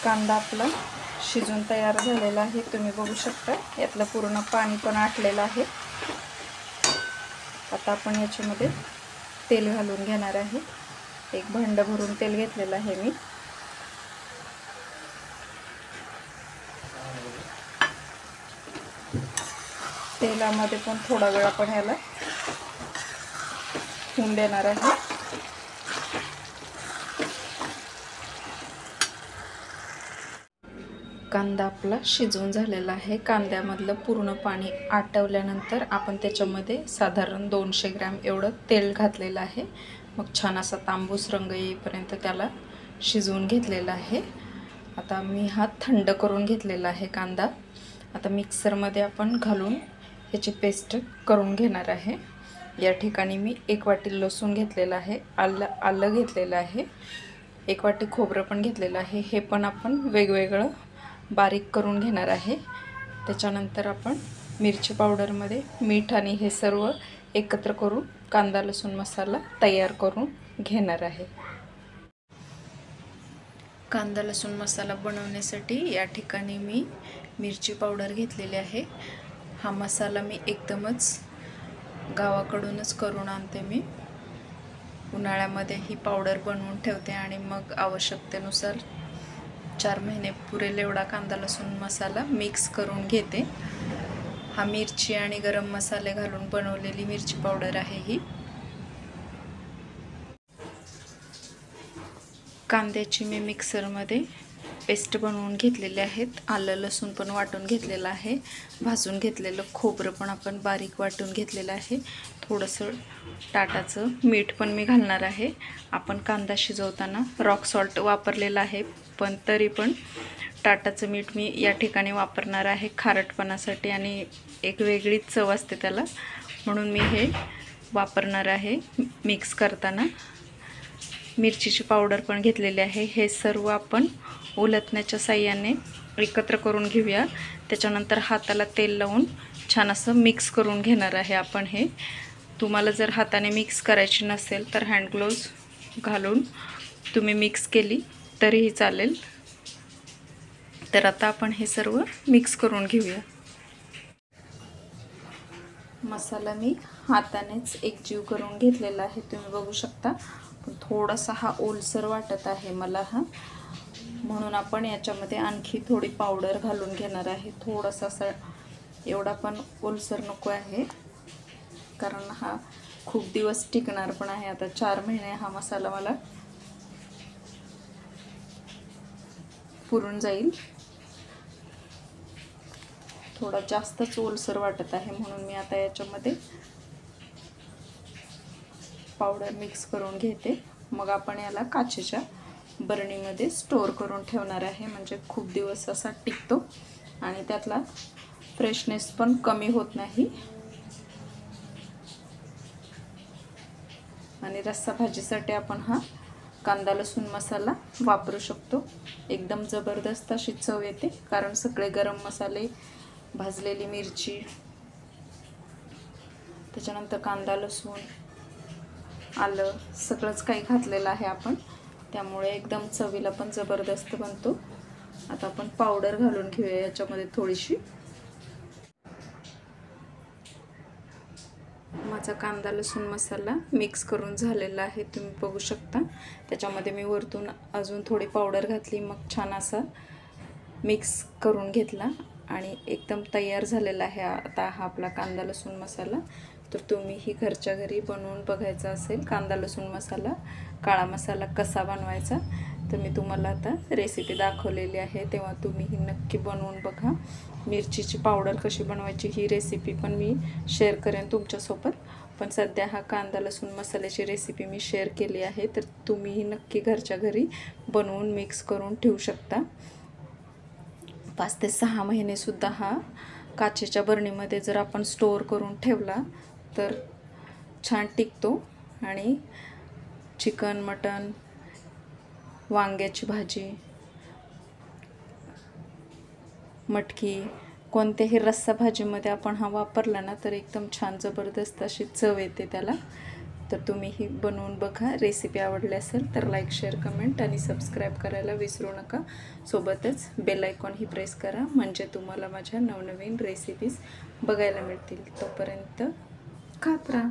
कांदा आपला शिजून तयार झालेला आहे। तुम्ही बघू शकता यातलं पूर्ण पाणी पण आटलेलं आहे। आता आपण याच्यामध्ये तेल घालून घेणार आहे। एक भांड भरून तेल घेतलेलं आहे मी। तेलामध्ये पण थोडा वेळ आपण याला होऊन देणार आहे। कांदा आपला शिजून झालेला आहे। कांद्यामधलं पूर्ण पाणी आटवल्यानंतर आपण त्याच्यामध्ये साधारण 200 ग्रॅम एवढं तेल घातलेलं आहे। मग छान असा तांबूस रंग येईपर्यंत त्याला शिजवून घेतलेला आहे। आता मी हा थंड करून घेतलेला आहे कांदा। आता मिक्सरमध्ये आपण घालून याची पेस्ट करून घेणार आहे। या ठिकाणी मी 1 वाटी लसूण घेतलेला आहे, आलं घेतलेलं आहे, 1 वाटी खोबरं पण घेतलेलं आहे। हे पण आपण वेगवेगळं बारीक करून घेणार आहे। त्याच्यानंतर आपण मिरची पावडरमध्ये मीठ आणि हे सर्व एकत्र करून कांदा लसूण मसाला तयार करून घेणार आहे। कांदा लसूण मसाला बनवण्यासाठी या ठिकाणी मी मिरची पावडर घेतलेली आहे। हा मसाला मी एकदमच गावाकडूनच करून आणते। मी उन्हाळ्यामध्ये ही पावडर बनवून ठेवते आणि मग आवश्यकतेनुसार 4 महिने पुरेल एवढा कांदा लसूण मसाला मिक्स करून घेते। हा मिरची आणि गरम मसाले घालून बनवलेली मिरची पावडर आहे ही। कांद्याची मी मिक्सरमध्ये पेस्ट बनवून घेतलेले आहेत। आलं लसूण पण वाटून घेतलेलं आहे। भाजून घेतलेलं खोबरं पण आपण बारीक वाटून घेतलेलं आहे। थोडंसं टाटाचं मीठ पण मी घालणार आहे। आपण कांदा शिजवताना रॉक सॉल्ट वापरलेला आहे, पण तरी पण टाटाचं मीठ मी या ठिकाणी वापरणार आहे खारटपणासाठी आणि एक वेगळीच चव असते त्याला, म्हणून मी हे वापरणार आहे मिक्स करताना। मिरचीची पावडर पण घेतलेली आहे। हे सर्व आपण उलटण्याच्या साहाय्याने एकत्र करून घेऊया। त्याच्यानंतर हाताला तेल लावून छान असं मिक्स करून घेणार आहे आपण हे। तुम्हाला जर हाताने मिक्स करायची नसेल तर हँड ग्लोव्ज घालून तुम्ही मिक्स केली तरीही चालेल। तर आता आपण हे सर्व मिक्स करून घेऊया। मसाला मी हातानेच एकजीव करून घेतलेला आहे, तुम्ही बघू शकता। पण थोडासा हा ओलसर वाटत आहे मला हा, म्हणून आपण याच्यामध्ये आणखी थोडी पावडर घालून घेणार आहे। थोडासा असा, एवढा पण ओलसर नको आहे, कारण हा खूप दिवस टिकणार पण आहे। आता 4 महिने हा मसाला मला पुरून जाईल। थोडा जास्तच ओलसर वाटत आहे, म्हणून मी आता याच्यामध्ये पावडर मिक्स करून घेते। मग आपण याला काचेच्या बरणीमध्ये स्टोर करून ठेवणार आहे, म्हणजे खूप दिवस असा टिकतो आणि त्यातला फ्रेशनेस पण कमी होत नाही। आणि रस्सा भाजीसाठी आपण हा कांदा लसूण मसाला वापरू शकतो। एकदम जबरदस्त अशी चव येते, कारण सगळे गरम मसाले, भाजलेली मिरची, त्याच्यानंतर कांदा लसूण आलं सगळंच काही घातलेलं आहे आपण, त्यामुळे एकदम चवीला पण जबरदस्त बनतो। आता आपण पावडर घालून घेऊया याच्यामध्ये थोडीशी। माझा कांदा लसूण मसाला मिक्स करून झालेला आहे, तुम्ही बघू शकता। त्याच्यामध्ये मी वरतून अजून थोडी पावडर घातली, मग छान असा मिक्स करून घेतला आणि एकदम तयार झालेला आहे आता हा आपला कांदा लसूण मसाला। तर तुम्हीही घरच्या घरी बनवून बघायचा असेल कांदा लसूण मसाला, काळा मसाला कसा बनवायचा, तर मी तुम्हाला आता रेसिपी दाखवलेली आहे, तेव्हा तुम्हीही नक्की बनवून बघा। मिरचीची पावडर कशी बनवायची ही रेसिपी पण मी शेअर करेन तुमच्यासोबत, पण सध्या हा कांदा लसूण मसाल्याची रेसिपी मी शेअर केली आहे, तर तुम्हीही नक्की घरच्या घरी बनवून मिक्स करून ठेवू शकता। 5 ते 6 महिनेसुद्धा हा काचेच्या बरणीमध्ये जर आपण स्टोअर करून ठेवला तर छान टिकतो आणि चिकन, मटण, वांग्याची भाजी, मटकी, कोणत्याही रस्सा भाजीमध्ये आपण हा वापरला ना तर एकदम छान जबरदस्त अशी चव येते त्याला। तर तुम्हीही बनवून बघा. रेसिपी आवडली असेल तर लाईक, शेअर, कमेंट आणि सबस्क्राईब करायला विसरू नका. सोबतच बेल आयकॉनही प्रेस करा, म्हणजे तुम्हाला माझ्या नवनवीन रेसिपीज बघायला मिळतील. तोपर्यंत खात राहा.